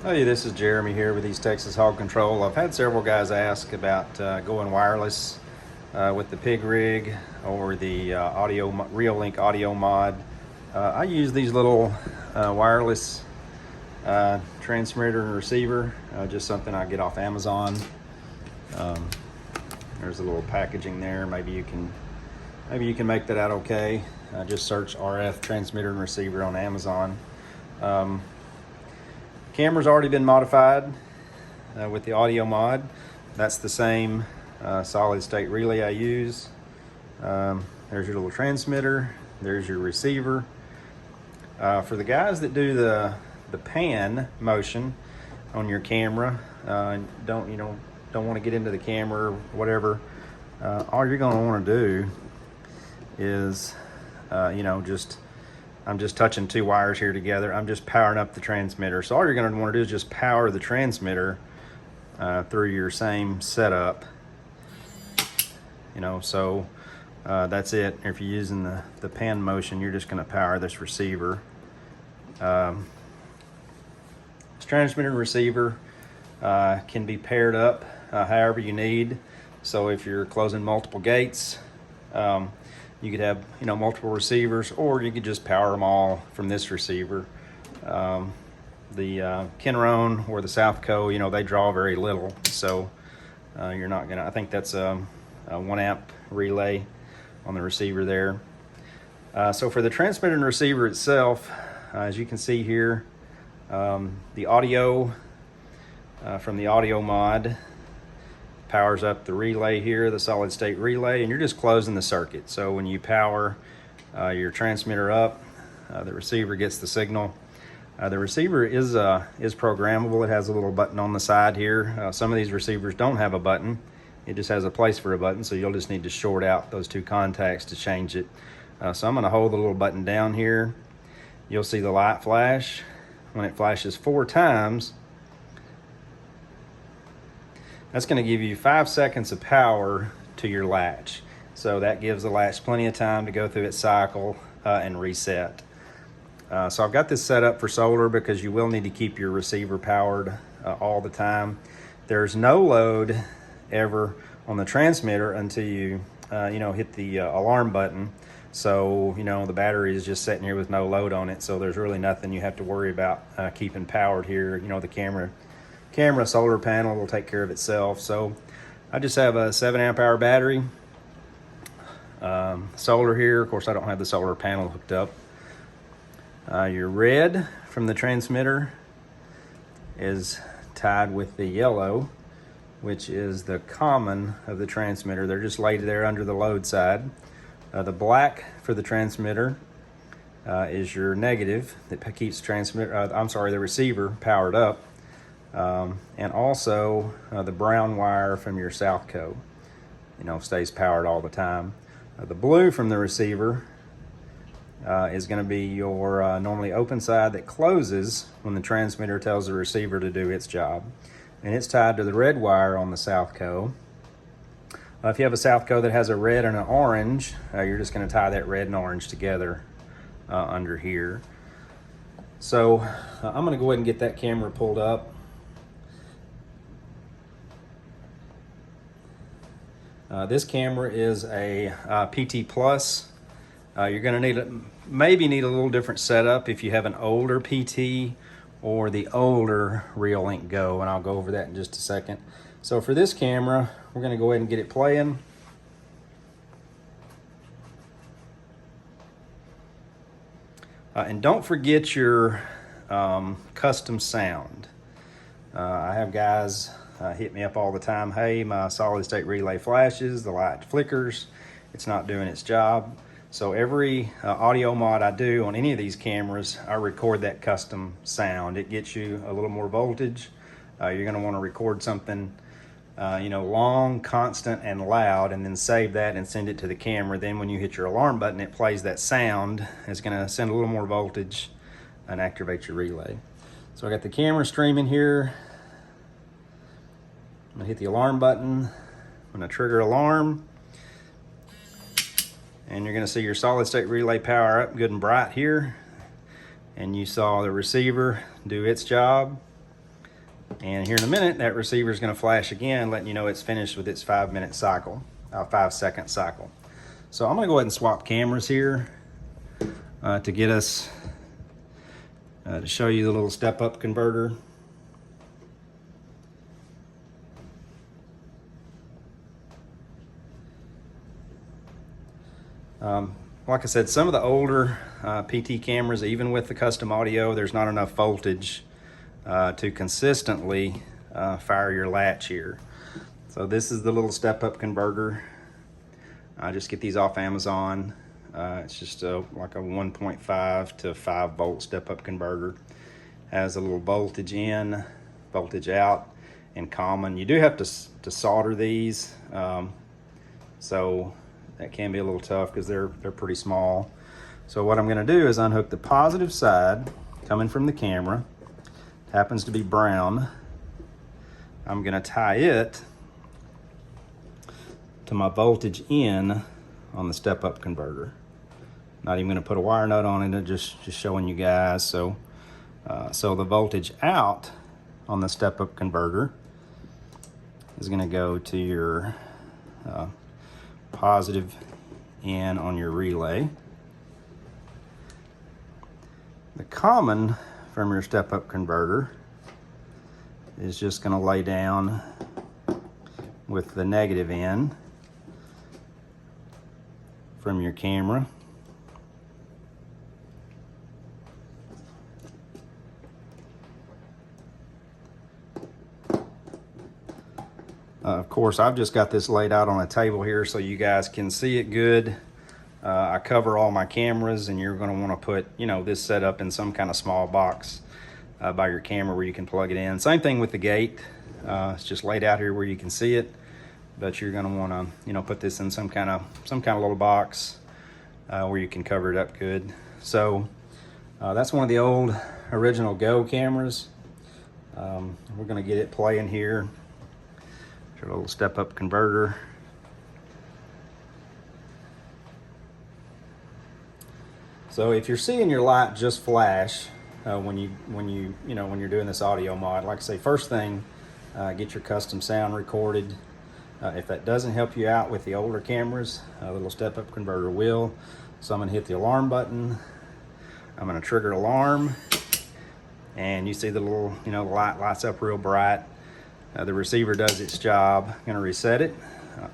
Hey, this is Jeremy here with East Texas Hog Control. I've had several guys ask about going wireless with the pig rig or the Reolink audio mod. I use these little wireless transmitter and receiver, just something I get off Amazon. There's a little packaging there. Maybe you can make that out okay. Just search RF transmitter and receiver on Amazon. Camera's already been modified with the audio mod. That's the same solid state relay I use. There's your little transmitter. There's your receiver. For the guys that do the pan motion on your camera, don't want to get into the camera or whatever, all you're going to want to do is I'm just touching two wires here together. I'm just powering up the transmitter. So all you're going to want to do is just power the transmitter through your same setup. That's it. If you're using the pan motion, you're just going to power this receiver. This transmitter and receiver can be paired up however you need. So if you're closing multiple gates, you could have multiple receivers, or you could just power them all from this receiver. The Kinroan or the Southco, they draw very little, so you're not gonna. I think that's a 1 amp relay on the receiver there. So for the transmitter and receiver itself, as you can see here, the audio from the audio mod powers up the relay here, the solid state relay, and you're just closing the circuit. So when you power your transmitter up, the receiver gets the signal. The receiver is programmable. It has a little button on the side here. Some of these receivers don't have a button. It just has a place for a button, so you'll just need to short out those two contacts to change it. So I'm going to hold the little button down here. You'll see the light flash. When it flashes 4 times, that's going to give you 5 seconds of power to your latch. So that gives the latch plenty of time to go through its cycle and reset. So I've got this set up for solar because you will need to keep your receiver powered all the time. There's no load ever on the transmitter until you hit the alarm button. So the battery is just sitting here with no load on it. So there's really nothing you have to worry about keeping powered here. The camera solar panel will take care of itself. So I just have a 7 amp hour battery, solar here. Of course, I don't have the solar panel hooked up. Your red from the transmitter is tied with the yellow, which is the common of the transmitter. They're just laid there under the load side. The black for the transmitter is your negative that keeps the receiver powered up. And also the brown wire from your Southco, stays powered all the time. The blue from the receiver is going to be your normally open side that closes when the transmitter tells the receiver to do its job. And it's tied to the red wire on the Southco. If you have a Southco that has a red and an orange, you're just going to tie that red and orange together under here. So I'm going to go ahead and get that camera pulled up. This camera is a PT Plus. You're going to maybe need a little different setup if you have an older PT or the older Reolink Go, and I'll go over that in just a second. So for this camera, we're going to go ahead and get it playing. And don't forget your custom sound. I have guys hit me up all the time. Hey, my solid state relay flashes, the light flickers, it's not doing its job. So every audio mod I do on any of these cameras, I record that custom sound. It gets you a little more voltage. You're going to want to record something long, constant, and loud, and then save that and send it to the camera. Then when you hit your alarm button, it plays that sound. It's going to send a little more voltage and activate your relay. So I got the camera streaming here. I'm gonna hit the alarm button. I'm gonna trigger alarm. And you're gonna see your solid state relay power up good and bright here. And you saw the receiver do its job. And here in a minute, that receiver is going to flash again, letting you know it's finished with its 5-minute cycle, 5-second cycle. So I'm going to go ahead and swap cameras here to get us, to show you the little step-up converter. Like I said, some of the older PT cameras, even with the custom audio, there's not enough voltage to consistently fire your latch here. So this is the little step-up converter. I just get these off Amazon. It's just like a 1.5 to 5 volt step-up converter. Has a little voltage in, voltage out, and common. You do have to solder these, so that can be a little tough because they're pretty small. So what I'm going to do is unhook the positive side coming from the camera. Happens to be brown. I'm going to tie it to my voltage in on the step-up converter. Not even going to put a wire nut on it, just showing you guys. So the voltage out on the step-up converter is going to go to your positive in on your relay. The common from your step-up converter is just going to lay down with the negative in from your camera. Of course, I've just got this laid out on a table here so you guys can see it good. I cover all my cameras, and you're going to want to put, this setup in some kind of small box by your camera where you can plug it in. Same thing with the gate. It's just laid out here where you can see it, but you're going to want to, put this in some kind of little box where you can cover it up good. So that's one of the old original Go cameras. We're going to get it playing here. Your little step-up converter. So if you're seeing your light just flash when you're doing this audio mod, like I say, first thing, get your custom sound recorded. If that doesn't help you out with the older cameras, a little step-up converter will. So I'm going to hit the alarm button. I'm going to trigger alarm, and you see the little, the light lights up real bright. The receiver does its job. I'm going to reset it.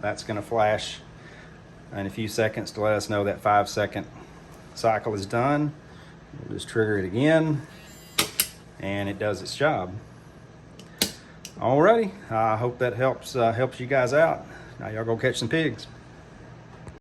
That's going to flash in a few seconds to let us know that 5-second cycle is done. We'll just trigger it again, and it does its job. Alrighty, I hope that helps you guys out. Now y'all go catch some pigs.